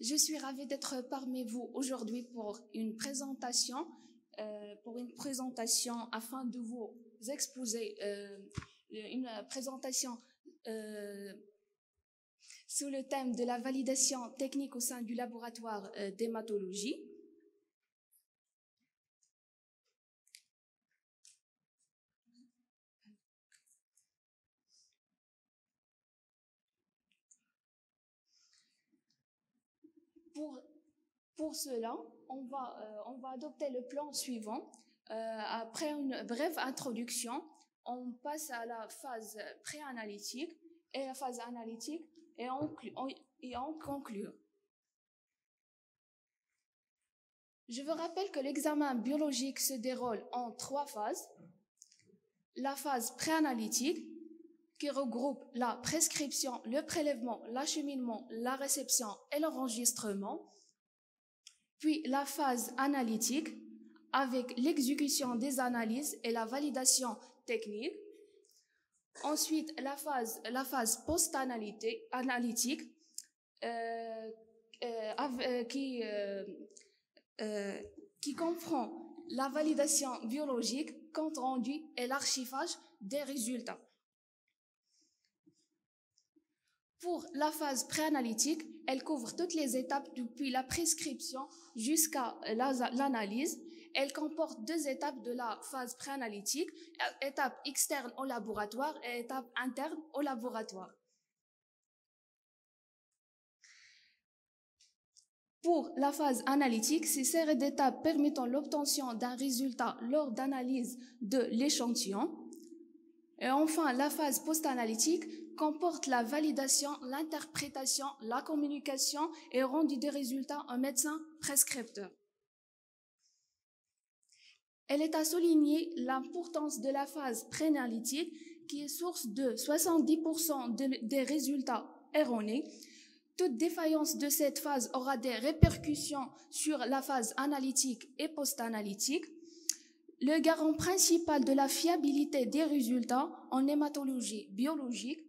Je suis ravie d'être parmi vous aujourd'hui pour une présentation afin de vous exposer une présentation sous le thème de la validation technique au sein du laboratoire d'hématologie. Pour cela, on va adopter le plan suivant. Après une brève introduction, on passe à la phase préanalytique et la phase analytique et on conclut. Je vous rappelle que l'examen biologique se déroule en 3 phases. La phase préanalytique, qui regroupe la prescription, le prélèvement, l'acheminement, la réception et l'enregistrement. Puis la phase analytique, avec l'exécution des analyses et la validation technique. Ensuite, la phase post-analytique, qui comprend la validation biologique, compte rendu et l'archivage des résultats. Pour la phase préanalytique, elle couvre toutes les étapes depuis la prescription jusqu'à l'analyse. Elle comporte 2 étapes de la phase préanalytique, étape externe au laboratoire et étape interne au laboratoire. Pour la phase analytique, ces séries d'étapes permettant l'obtention d'un résultat lors d'analyse de l'échantillon. Et enfin, la phase post-analytique comporte la validation, l'interprétation, la communication et le rendu des résultats au médecin prescripteur. Elle est à souligner l'importance de la phase préanalytique qui est source de 70% des résultats erronés. Toute défaillance de cette phase aura des répercussions sur la phase analytique et post-analytique. Le garant principal de la fiabilité des résultats en hématologie biologique,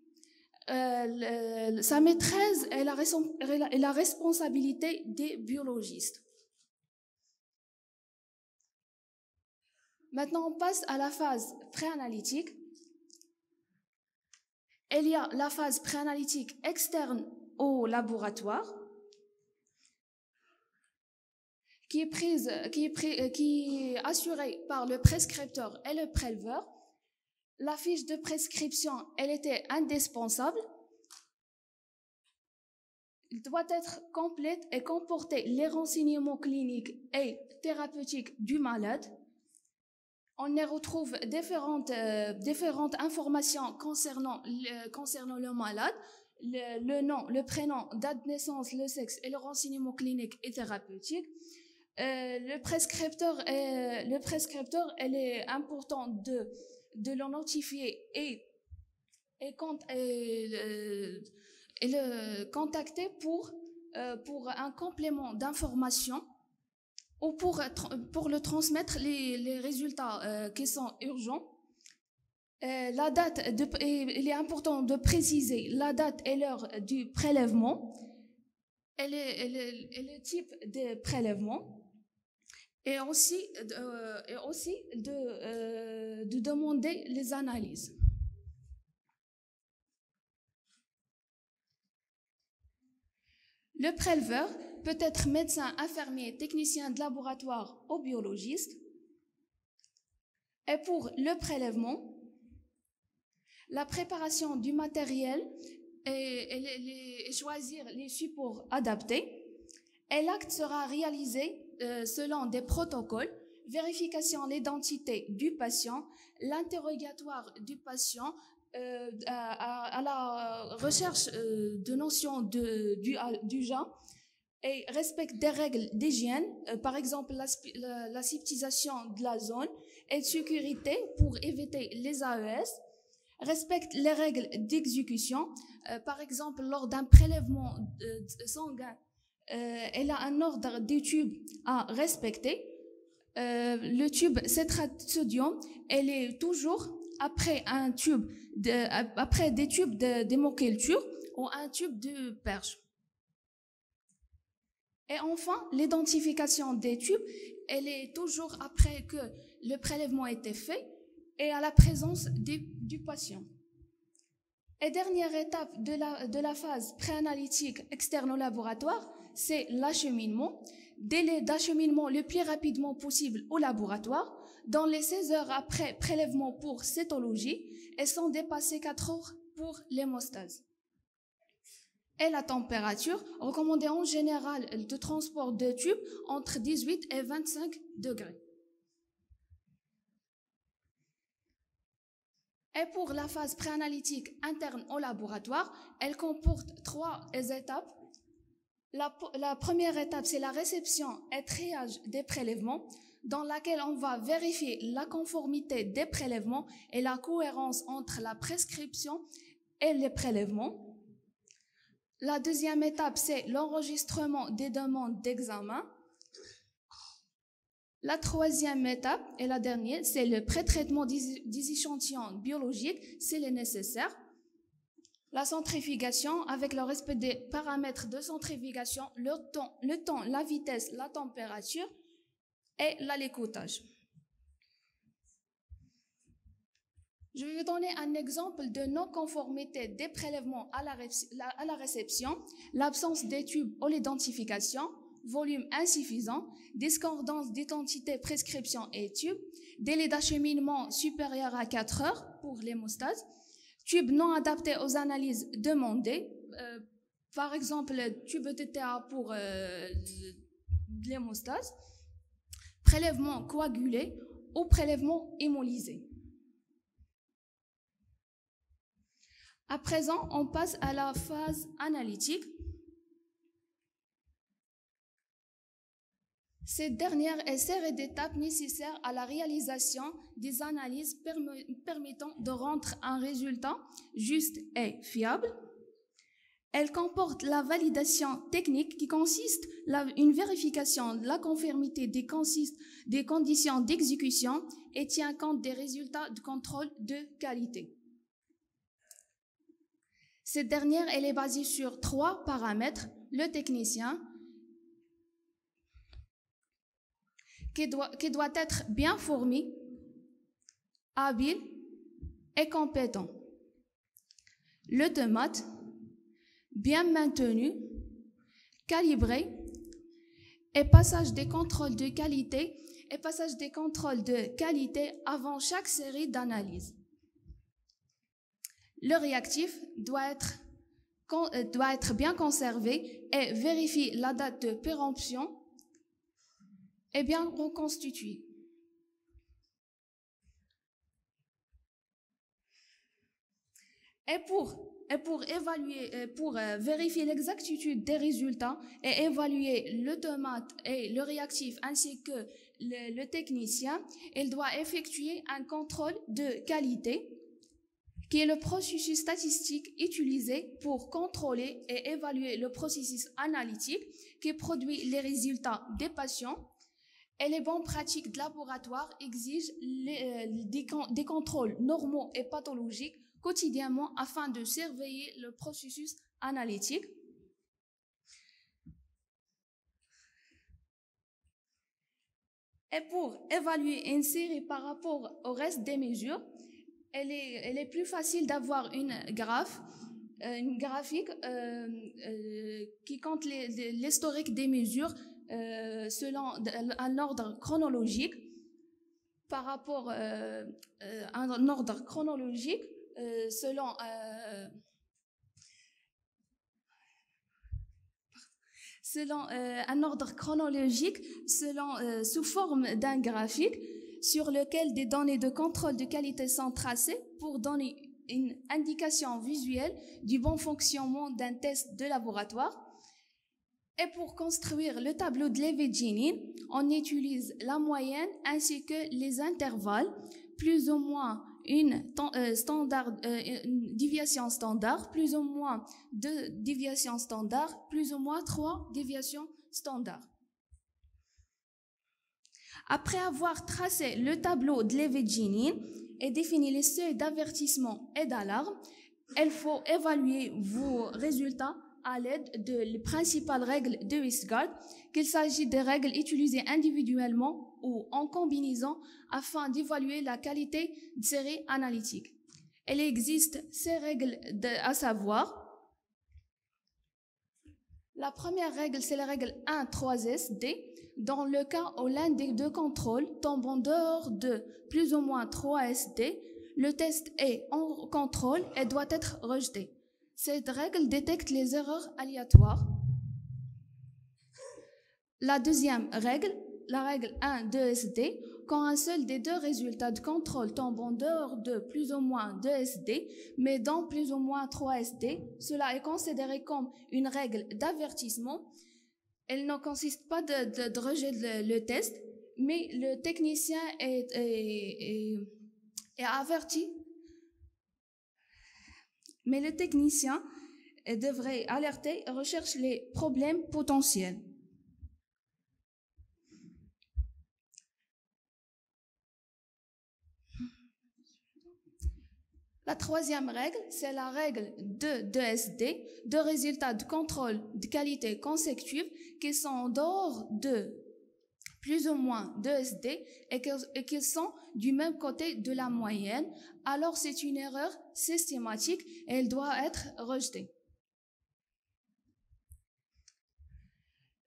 sa maîtrise est la responsabilité des biologistes. Maintenant, on passe à la phase préanalytique. Il y a la phase préanalytique externe au laboratoire, qui est assurée par le prescripteur et le préleveur. La fiche de prescription, elle était indispensable. Elle doit être complète et comporter les renseignements cliniques et thérapeutiques du malade. On y retrouve différentes informations concernant le malade, le nom, le prénom, date de naissance, le sexe et le renseignement clinique et thérapeutique. Le prescripteur, elle est important de le notifier et le contacter pour un complément d'information ou pour le transmettre les résultats qui sont urgents. Il est important de préciser la date et l'heure du prélèvement et le type de prélèvement. Et aussi de demander les analyses. Le préleveur peut être médecin, infirmier, technicien de laboratoire ou biologiste. Et pour le prélèvement, la préparation du matériel et choisir les supports adaptés. Et l'acte sera réalisé selon des protocoles, vérification de l'identité du patient, l'interrogatoire du patient, à la recherche de notions du genre et respect des règles d'hygiène, par exemple l'aseptisation de la zone et de sécurité pour éviter les AES, respecte les règles d'exécution, par exemple lors d'un prélèvement sanguin. Elle a un ordre de tubes à respecter. Le tube citrate de sodium, elle est toujours après des tubes d'hémoculture ou un tube de perche. Et enfin, l'identification des tubes, elle est toujours après que le prélèvement a été fait et à la présence du patient. Et dernière étape de la phase préanalytique externe au laboratoire, c'est l'acheminement. Délai d'acheminement le plus rapidement possible au laboratoire, dans les 16 heures après prélèvement pour cétologie et sans dépasser 4 heures pour l'hémostase. Et la température, recommandée en général de transport de tubes entre 18 et 25 degrés. Et pour la phase préanalytique interne au laboratoire, elle comporte 3 étapes. La première étape, c'est la réception et triage des prélèvements, dans laquelle on va vérifier la conformité des prélèvements et la cohérence entre la prescription et les prélèvements. La deuxième étape, c'est l'enregistrement des demandes d'examen. La troisième étape et la dernière, c'est le pré-traitement des échantillons biologiques, s'il est nécessaire. La centrifugation, avec le respect des paramètres de centrifugation, le temps, la vitesse, la température et l'alécotage. Je vais vous donner un exemple de non-conformité des prélèvements à la réception, l'absence des tubes ou l'identification, volume insuffisant, discordance d'identité, prescription et tube, délai d'acheminement supérieur à 4 heures pour l'hémostase, tube non adapté aux analyses demandées, par exemple tube ETTA pour l'hémostase, prélèvement coagulé ou prélèvement hémolysé. À présent, on passe à la phase analytique. Cette dernière est série d'étapes nécessaires à la réalisation des analyses permettant de rendre un résultat juste et fiable. Elle comporte la validation technique qui consiste en une vérification de la conformité des conditions d'exécution et tient compte des résultats de contrôle de qualité. Cette dernière, elle est basée sur 3 paramètres. Le technicien, qui doit être bien formé, habile et compétent. Le tomate, bien maintenu, calibré, et passage des contrôles de qualité avant chaque série d'analyses. Le réactif doit être bien conservé et vérifier la date de péremption est bien reconstitué. Et pour vérifier l'exactitude des résultats et évaluer le tomate et le réactif ainsi que le technicien, il doit effectuer un contrôle de qualité qui est le processus statistique utilisé pour contrôler et évaluer le processus analytique qui produit les résultats des patients. Et les bonnes pratiques de laboratoire exigent des contrôles normaux et pathologiques quotidiennement afin de surveiller le processus analytique. Et pour évaluer une série par rapport au reste des mesures, elle est plus facile d'avoir une graphique qui compte l'historique des mesures selon un ordre chronologique par rapport à un ordre chronologique selon un ordre chronologique sous forme d'un graphique sur lequel des données de contrôle de qualité sont tracées pour donner une indication visuelle du bon fonctionnement d'un test de laboratoire. Et pour construire le tableau de Levy-Jeannine, on utilise la moyenne ainsi que les intervalles, plus ou moins une déviation standard, plus ou moins 2 déviations standards, plus ou moins 3 déviations standards. Après avoir tracé le tableau de Levy-Jeannine et défini les seuils d'avertissement et d'alarme, il faut évaluer vos résultats à l'aide des principales règles de Westgard, qu'il s'agit des règles utilisées individuellement ou en combinaison afin d'évaluer la qualité de séries analytiques. Il existe ces règles à savoir. La première règle, c'est la règle 1,3SD. Dans le cas où l'un des deux contrôles tombe en dehors de plus ou moins 3 SD, le test est en contrôle et doit être rejeté. Cette règle détecte les erreurs aléatoires. La deuxième règle, la règle 1,2SD, quand un seul des deux résultats de contrôle tombe en dehors de plus ou moins 2 SD, mais dans plus ou moins 3 SD, cela est considéré comme une règle d'avertissement. Elle ne consiste pas de rejeter le test, mais le technicien est averti. Mais le technicien devrait alerter et rechercher les problèmes potentiels. La troisième règle, c'est la règle de 2SD, de résultats de contrôle de qualité consécutive qui sont en dehors de plus ou moins 2 SD et qui sont du même côté de la moyenne. Alors c'est une erreur systématique et elle doit être rejetée.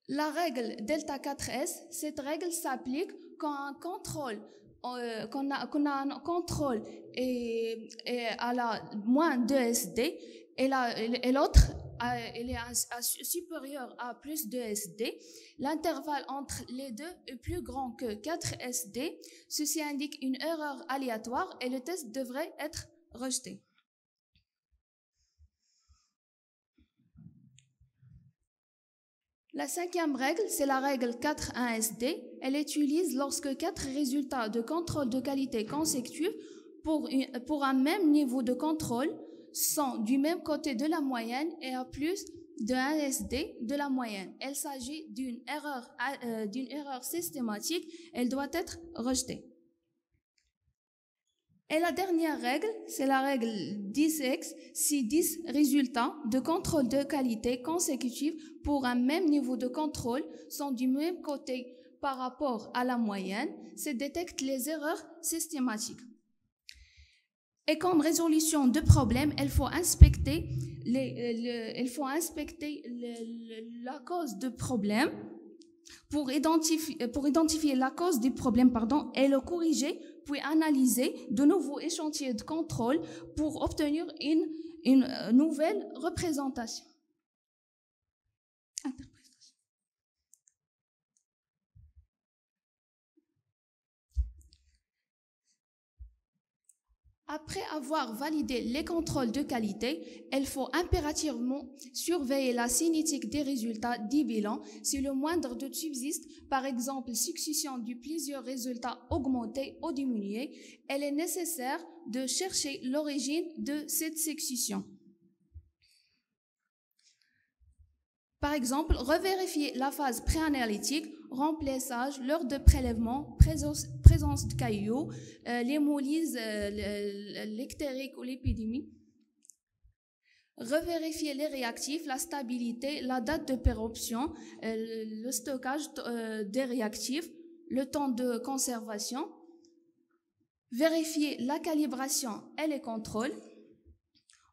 La règle delta 4S, cette règle s'applique quand un contrôle qu'on a un contrôle et à la moins 2 SD et l'autre elle est supérieur à plus 2 SD. L'intervalle entre les deux est plus grand que 4 SD. Ceci indique une erreur aléatoire et le test devrait être rejeté. La cinquième règle, c'est la règle 4.1SD. Elle utilise lorsque 4 résultats de contrôle de qualité consécutifs pour un même niveau de contrôle sont du même côté de la moyenne et à plus de 1 SD de la moyenne. Il s'agit d'une erreur systématique. Elle doit être rejetée. Et la dernière règle, c'est la règle 10X, si 10 résultats de contrôle de qualité consécutifs pour un même niveau de contrôle sont du même côté par rapport à la moyenne, ça détecte les erreurs systématiques. Et comme résolution de problème, il faut inspecter la cause de problème pour identifier la cause du problème et le corriger, puis analyser de nouveaux échantillons de contrôle pour obtenir une nouvelle représentation. Après avoir validé les contrôles de qualité, il faut impérativement surveiller la cinétique des résultats du bilan. Si le moindre doute subsiste, par exemple succession de plusieurs résultats augmentés ou diminués, il est nécessaire de chercher l'origine de cette succession. Par exemple, revérifier la phase préanalytique, remplissage, l'heure de prélèvement, présence de cailloux, l'hémolyse, l'ectérique ou l'épidémie. Revérifier les réactifs, la stabilité, la date de péremption, le stockage des réactifs, le temps de conservation. Vérifier la calibration et les contrôles.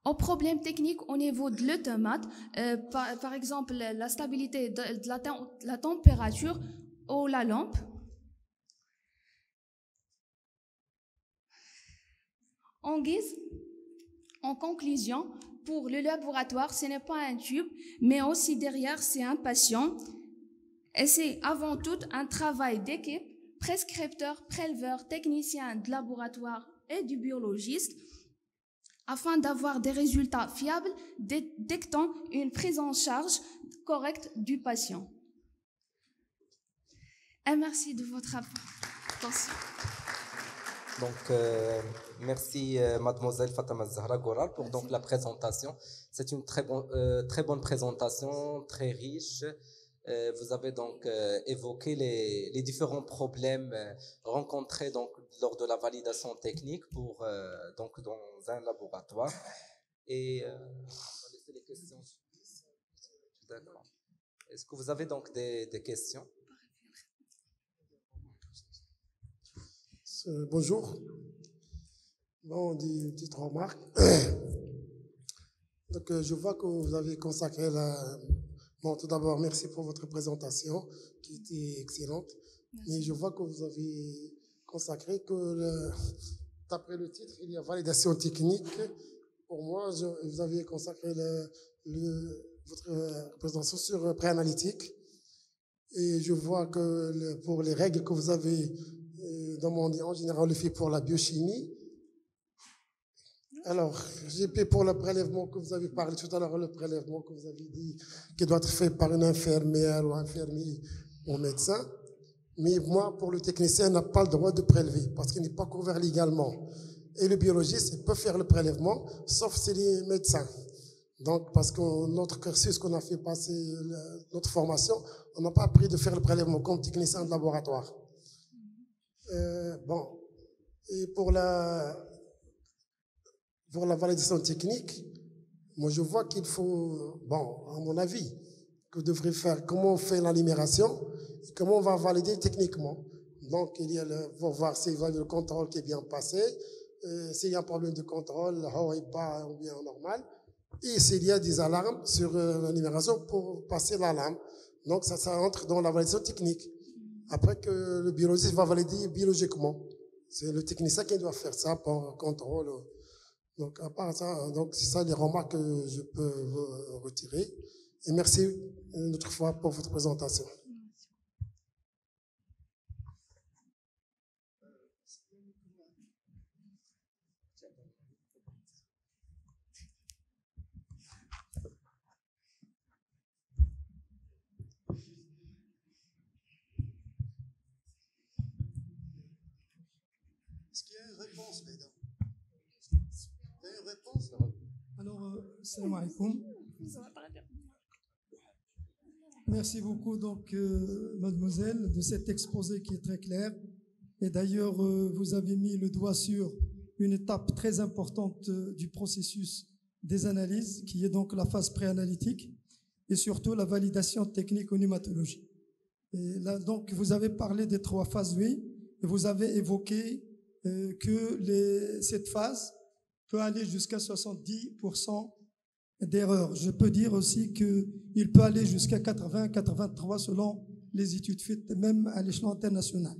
Aux problèmes techniques au niveau de l'automate, par exemple la stabilité de la température ou la lampe. En conclusion, pour le laboratoire, ce n'est pas un tube, mais aussi derrière, c'est un patient. Et c'est avant tout un travail d'équipe, prescripteur, préleveur, technicien de laboratoire et du biologiste, afin d'avoir des résultats fiables détectant une prise en charge correcte du patient. Et merci de votre attention. Donc, merci mademoiselle Fatama Zahra Goral pour donc la présentation. C'est une très bonne présentation, très riche. Vous avez donc évoqué les différents problèmes rencontrés donc lors de la validation technique pour donc dans un laboratoire. Et on va laisser les questions. D'accord. Est-ce que vous avez donc des questions? Bonjour. Bon, une petite remarque. Donc, je vois que vous avez consacré la... Bon, tout d'abord, merci pour votre présentation qui était excellente. Merci. Mais je vois que vous avez consacré que, d'après le titre, il y a validation technique. Pour moi, vous avez consacré votre présentation sur préanalytique. Et je vois que pour les règles que vous avez demandées, en général, on le fait pour la biochimie. Alors, GP pour le prélèvement que vous avez parlé tout à l'heure, le prélèvement que vous avez dit qui doit être fait par une infirmière ou infirmier ou médecin. Mais moi, pour le technicien, n'a pas le droit de prélever parce qu'il n'est pas couvert légalement. Et le biologiste, il peut faire le prélèvement, sauf si les médecins. Donc, parce que notre cursus qu'on a fait passer, notre formation, on n'a pas appris de faire le prélèvement comme technicien de laboratoire. Bon. Et pour la validation technique, moi je vois qu'il faut, bon, à mon avis, que vous devrez faire comment on fait la numération, comment on va valider techniquement. Donc, il y a faut voir s'il y a le contrôle qui est bien passé, s'il y a un problème de contrôle, haut et bas ou bien normal, et s'il y a des alarmes sur la numération pour passer l'alarme. Donc, ça entre dans la validation technique. Après que le biologiste va valider biologiquement. C'est le technicien qui doit faire ça pour contrôle. Donc, à part ça, donc c'est ça les remarques que je peux retirer. Et merci une autre fois pour votre présentation. Est-ce qu'il y a une réponse, mesdames? Une réponse? Alors, salam alaikum. Merci beaucoup, donc, mademoiselle, de cet exposé qui est très clair. Et d'ailleurs, vous avez mis le doigt sur une étape très importante du processus des analyses, qui est donc la phase préanalytique et surtout la validation technique en hématologie. Et là, donc, vous avez parlé des 3 phases, oui, et vous avez évoqué que cette phase peut aller jusqu'à 70% d'erreurs. Je peux dire aussi qu'il peut aller jusqu'à 80-83 selon les études faites même à l'échelon international.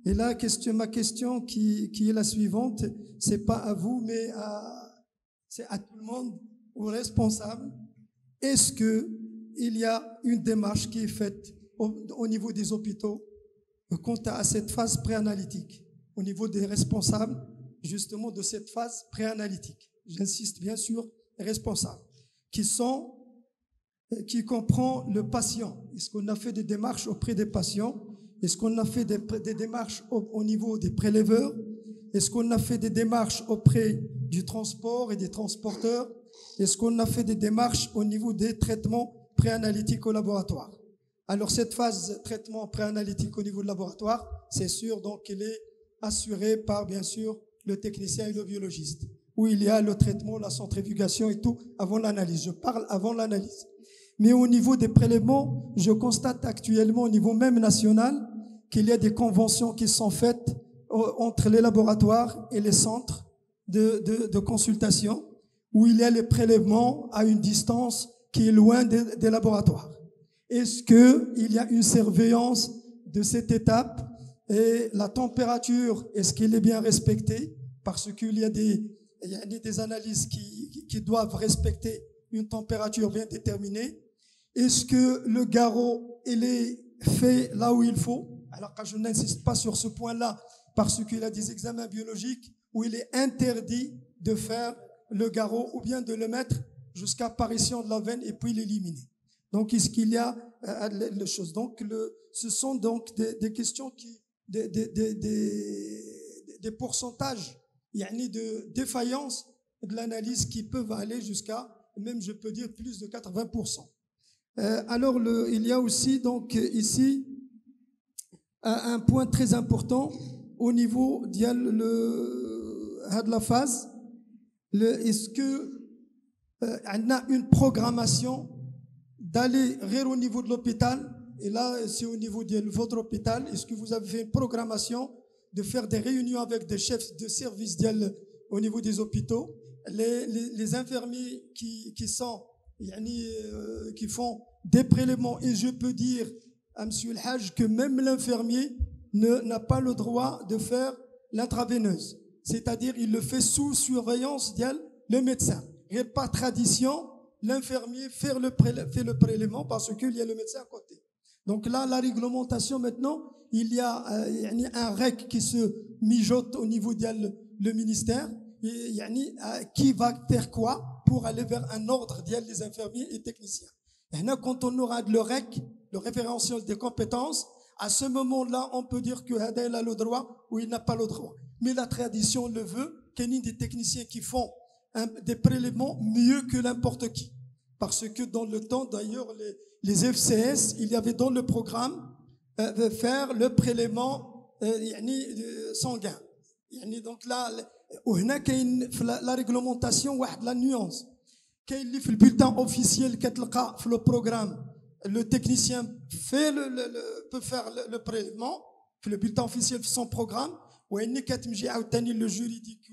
Et là, ma question qui est la suivante, c'est pas à vous, mais c'est à tout le monde, aux responsables. Est-ce qu'il y a une démarche qui est faite au niveau des hôpitaux quant à cette phase préanalytique, au niveau des responsables justement de cette phase préanalytique? J'insiste bien sur les responsables, qui comprend le patient. Est-ce qu'on a fait des démarches auprès des patients? Est-ce qu'on a fait des démarches au niveau des prélèveurs? Est-ce qu'on a fait des démarches auprès du transport et des transporteurs? Est-ce qu'on a fait des démarches au niveau des traitements préanalytiques au laboratoire? Alors, cette phase traitement préanalytique au niveau du laboratoire, c'est sûr, donc, elle est assurée par, bien sûr, le technicien et le biologiste, où il y a le traitement, la centrifugation et tout avant l'analyse. Je parle avant l'analyse. Mais au niveau des prélèvements, je constate actuellement au niveau même national qu'il y a des conventions qui sont faites entre les laboratoires et les centres de consultation, où il y a les prélèvements à une distance qui est loin des laboratoires. Est-ce qu'il y a une surveillance de cette étape et la température, est-ce qu'elle est bien respectée? Parce qu'il y a des analyses qui doivent respecter une température bien déterminée. Est-ce que le garrot, il est fait là où il faut? Alors, quand je n'insiste pas sur ce point-là, parce qu'il y a des examens biologiques où il est interdit de faire le garrot ou bien de le mettre jusqu'à apparition de la veine et puis l'éliminer. Donc, est-ce qu'il y a les choses? Donc, ce sont donc des questions des pourcentages, de défaillance de l'analyse qui peuvent aller jusqu'à, même je peux dire, plus de 80%. Alors, il y a aussi donc ici un point très important au niveau de la phase. Est-ce que on a une programmation d'aller au niveau de l'hôpital, et là c'est au niveau de votre hôpital, est-ce que vous avez fait une programmation de faire des réunions avec des chefs de service au niveau des hôpitaux, les infirmiers qui font des prélèvements, et je peux dire à monsieur El Hajj que même l'infirmier n'a pas le droit de faire l'intraveineuse, c'est-à-dire il le fait sous surveillance le médecin. Il n'y a pas de tradition, l'infirmier fait le prélèvement parce qu'il y a le médecin à côté. Donc là, la réglementation maintenant, il y a un REC qui se mijote au niveau le ministère, et qui va faire quoi pour aller vers un ordre des infirmiers et techniciens. Et là, quand on aura le REC, le référentiel des compétences, à ce moment-là, on peut dire que Hadaïl a le droit ou il n'a pas le droit. Mais la tradition le veut, qu'il y ait des techniciens qui font des prélèvements mieux que n'importe qui. Parce que dans le temps, d'ailleurs, les FCS, il y avait dans le programme faire le prélèvement sanguin. Donc là, la réglementation, la nuance. Quand il fait le bulletin officiel, le programme, le technicien peut faire le prélèvement, le bulletin officiel de son programme. Le juridique,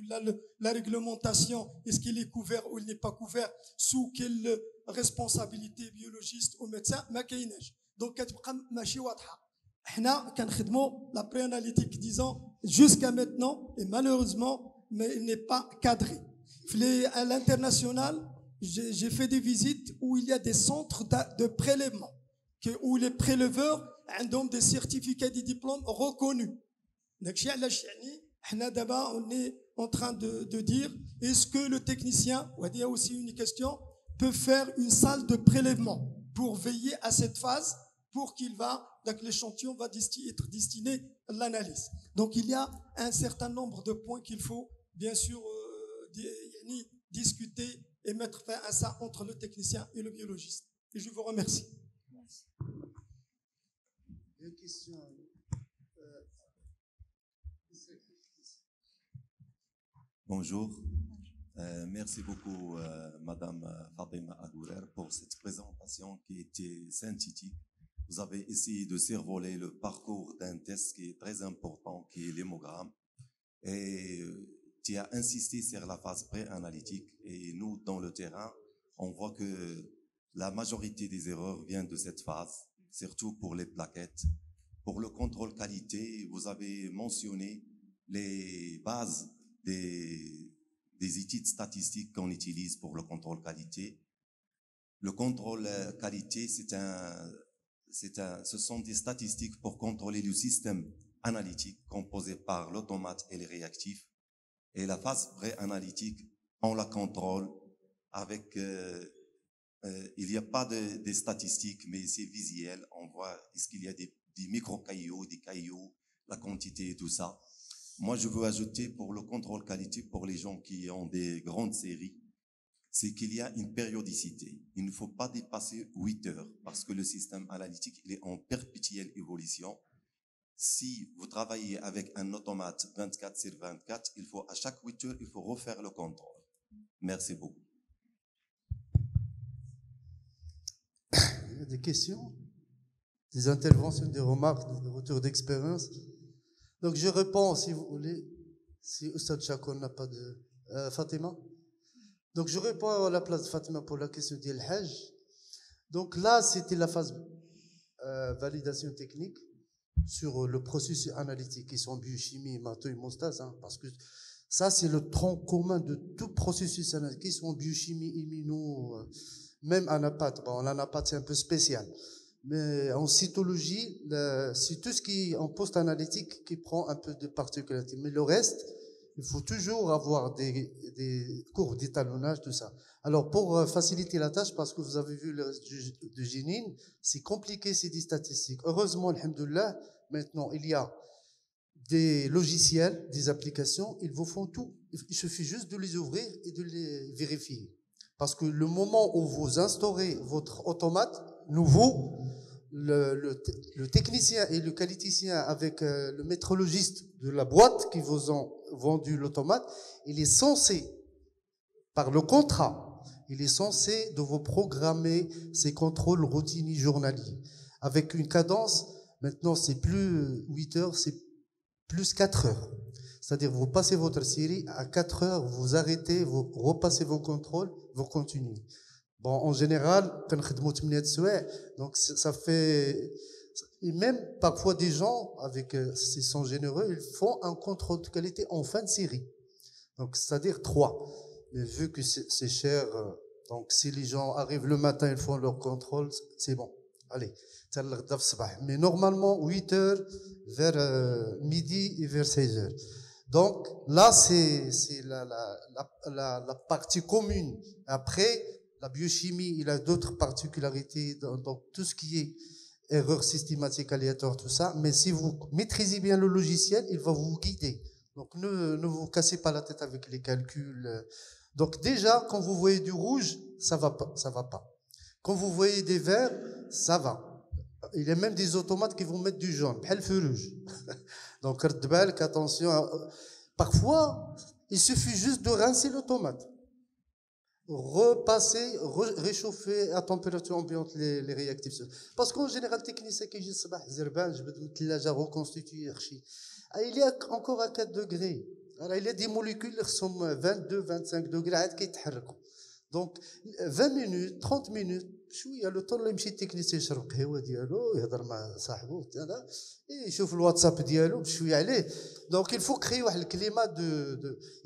la réglementation, est-ce qu'il est couvert ou il n'est pas couvert, sous quelle responsabilité biologiste ou médecin, ما كايناش. Donc كتبقى ماشي واضحه. حنا كنخدموا la pré-analytique, disons, jusqu'à maintenant, et malheureusement, mais il n'est pas cadré. À l'international, j'ai fait des visites où il y a des centres de prélèvement, où les préleveurs ont des certificats, des diplômes reconnus. On est en train de dire, est-ce que le technicien, il y a aussi une question, peut faire une salle de prélèvement pour veiller à cette phase, pour donc l'échantillon va être destiné à l'analyse. Donc il y a un certain nombre de points qu'il faut bien sûr discuter et mettre fin à ça entre le technicien et le biologiste. Et je vous remercie. Une question. Bonjour. Merci beaucoup, Madame Fatima Agourer, pour cette présentation qui était synthétique. Vous avez essayé de survoler le parcours d'un test qui est très important, qui est l'hémogramme. Et tu as insisté sur la phase pré-analytique. Et nous, dans le terrain, on voit que la majorité des erreurs viennent de cette phase, surtout pour les plaquettes. Pour le contrôle qualité, vous avez mentionné les bases des études statistiques qu'on utilise pour le contrôle qualité. Le contrôle qualité, ce sont des statistiques pour contrôler le système analytique composé par l'automate et les réactifs. Et la phase pré-analytique, on la contrôle avec, il n'y a pas de statistiques, mais c'est visuel. On voit est-ce qu'il y a des micro-cailloux, des cailloux, la quantité et tout ça. Moi, je veux ajouter pour le contrôle qualité, pour les gens qui ont des grandes séries, c'est qu'il y a une périodicité. Il ne faut pas dépasser 8 heures parce que le système analytique, il est en perpétuelle évolution. Si vous travaillez avec un automate 24/24, il faut à chaque 8 heures, il faut refaire le contrôle. Merci beaucoup. Il y a des questions, des interventions, des remarques, des retours d'expérience. Donc je réponds si vous voulez, si Oustad Chakour n'a pas de... Fatima. Donc je réponds à la place de Fatima pour la question d'El Hajj. Donc là, c'était la phase validation technique sur le processus analytique, qui sont biochimie, hémato-hémostase, parce que ça, c'est le tronc commun de tout processus analytique, qui sont biochimie, immuno, même anapath. Bon, l'anapath, c'est un peu spécial. Mais en cytologie, c'est tout ce qui est en post-analytique qui prend un peu de particularité. Mais le reste, il faut toujours avoir des cours d'étalonnage, tout ça. Alors, pour faciliter la tâche, parce que vous avez vu le reste de Génine, c'est compliqué, c'est des statistiques. Heureusement, alhamdoulilah, maintenant, il y a des logiciels, des applications, ils vous font tout. Il suffit juste de les ouvrir et de les vérifier. Parce que le moment où vous instaurez votre automate nouveau, le technicien et le qualiticien avec le métrologiste de la boîte qui vous ont vendu l'automate, il est censé, par le contrat, il est censé de vous programmer ces contrôles routiniers journaliers. Avec une cadence, maintenant c'est plus 8 heures, c'est plus 4 heures. C'est-à-dire vous passez votre série, à 4 heures, vous arrêtez, vous repassez vos contrôles, vous continuez. Bon, en général, donc ça fait... Et même parfois des gens, avec s'ils sont généreux, ils font un contrôle de qualité en fin de série. Donc c'est-à-dire 3. Mais vu que c'est cher, donc si les gens arrivent le matin, ils font leur contrôle, c'est bon. Allez. Mais normalement, 8 heures vers midi et vers 16 heures. Donc là, c'est la partie commune. Après, la biochimie, il a d'autres particularités dans tout ce qui est erreurs systématiques aléatoires, tout ça. Mais si vous maîtrisez bien le logiciel, il va vous guider. Donc ne vous cassez pas la tête avec les calculs. Donc déjà, quand vous voyez du rouge, ça va pas. Quand vous voyez des verts, ça va. Il y a même des automates qui vont mettre du jaune, bhal feu rouge. Donc attention. Parfois, il suffit juste de rincer l'automate. Repasser, réchauffer à température ambiante les réactifs. Parce qu'en général, technicien qui dit sabah zerban, je vais reconstituer. Il y a encore à 4 degrés. Alors, il y a des molécules qui sont 22, 25 degrés qui يتحركوا. Donc 20 minutes, 30 minutes, شويه لو طول يمشي التكنيسي يشرب قهوه ديالو يهضر مع صاحبه هذا يشوف الواتساب ديالو بشويه عليه. Donc il faut créer واحد الكليما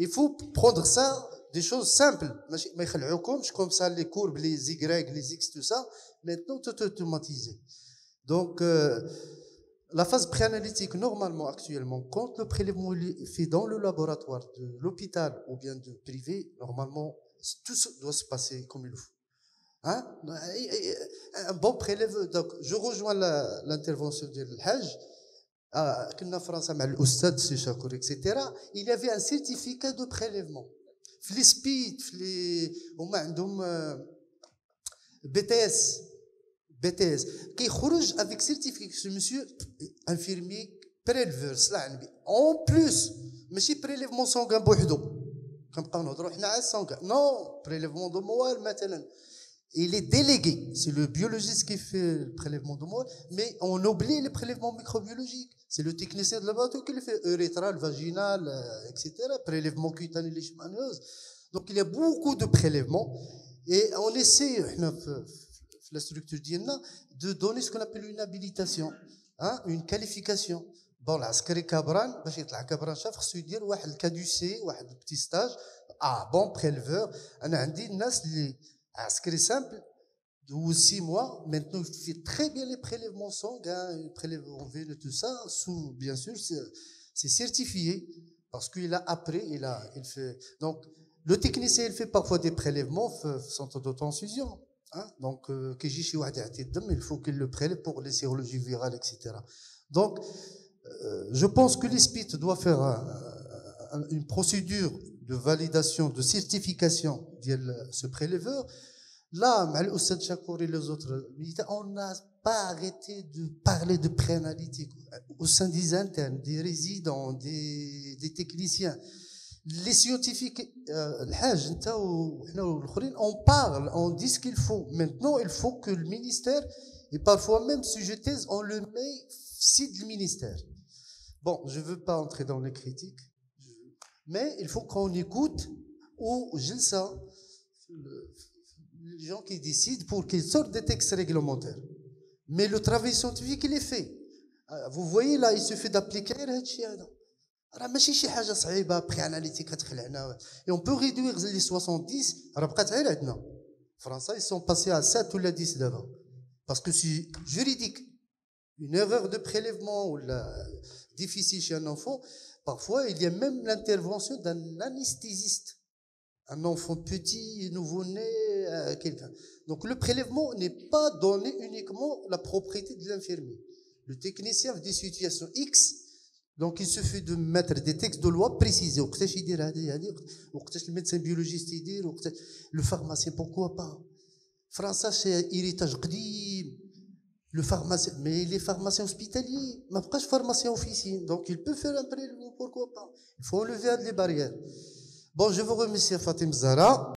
il faut prendre ça des choses simples ماشي ما يخلعوكمش comme ça les courbes les y les x tout ça maintenant tout automatisé. Donc la phase préanalytique, normalement, actuellement, quand le prélèvement est fait dans le laboratoire de l'hôpital ou bien de privé, normalement, tout doit se passer comme il le faut. Hein? Un bon prélève. Donc, je rejoins l'intervention de l'Hajj. كنا فرنسا مع الأستاذ سي شاكور etc. Il y avait un certificat de prélèvement. في لي سبيد في لي هما عندهم BTS qui خرج avec certificat ce monsieur infirmier préleveur صلاح النبي en plus ماشي prélèvement sanguin بوحدو كنبقاو نهضروا حنا على السانغ non prélèvement de moelle مثلا il est délégué c'est le biologiste qui fait le prélèvement de moelle mais on oublie les prélèvements microbiologiques c'est le technicien de laboratoire qui le fait urétral vaginal etc. prélèvement cutané leishmaniose donc il y a beaucoup de prélèvements et on essaie la structure ديالنا de donner ce qu'on appelle une habilitation hein une qualification bon العسكري كابران باش يطلع كابران شاف خصو يدير واحد الكادوسي واحد بتي ستاج bon préleveur انا عندي الناس اللي عسكري simple de 6 mois maintenant il fait très bien les prélèvements sanguins les prélèvements veineux tout ça sous bien sûr c'est certifié parce qu'il a après il fait donc le technicien il fait parfois des prélèvements centre d'auto-infusion hein? Donc كيجي شي واحد يعطي الدم il faut qu'il le prélève pour les sérologies virales etc. Donc je pense que l'ISPIT doit faire une procédure de validation de certification de ce prélèveur. Là, avec l'Oustad Chakour et les autres militaires, on n'a pas arrêté de parler de préanalytique au sein des internes, des résidents, des techniciens. Les scientifiques, on parle, on dit ce qu'il faut. Maintenant, il faut que le ministère, et parfois même si je thèse, on le met site du ministère. Bon, je ne veux pas entrer dans les critiques, mais il faut qu'on écoute ou je sais les gens qui décident pour qu'ils sortent des textes réglementaires. Mais le travail scientifique, il est fait. Vous voyez là, il suffit d'appliquer راه ماشي شي حاجه صعيبه برياناليتيك كتخلعنا et on peut réduire les 70 راه بقات غير عندنا فرنسا ils sont passés à 7 ou 10 d'abord parce que c'est juridique une erreur de prélèvement ou difficile chez un enfant parfois il y a même l'intervention d'un anesthésiste un enfant petit nouveau-né quelqu'un donc le prélèvement n'est pas donné uniquement la propriété de l'infirmier le technicien في des situations X. Donc il suffit de mettre des textes de loi précisés. Le médecin biologiste le pharmacien, pourquoi pas? France, c'est héritage قديم. Le pharmacien, mais les pharmaciens hospitaliers, ما بقاش pharmacien officine. Donc il peut faire un prélèvement, pourquoi pas? Il faut enlever les barrières. Bon, je vous remercie Fatim Zahra.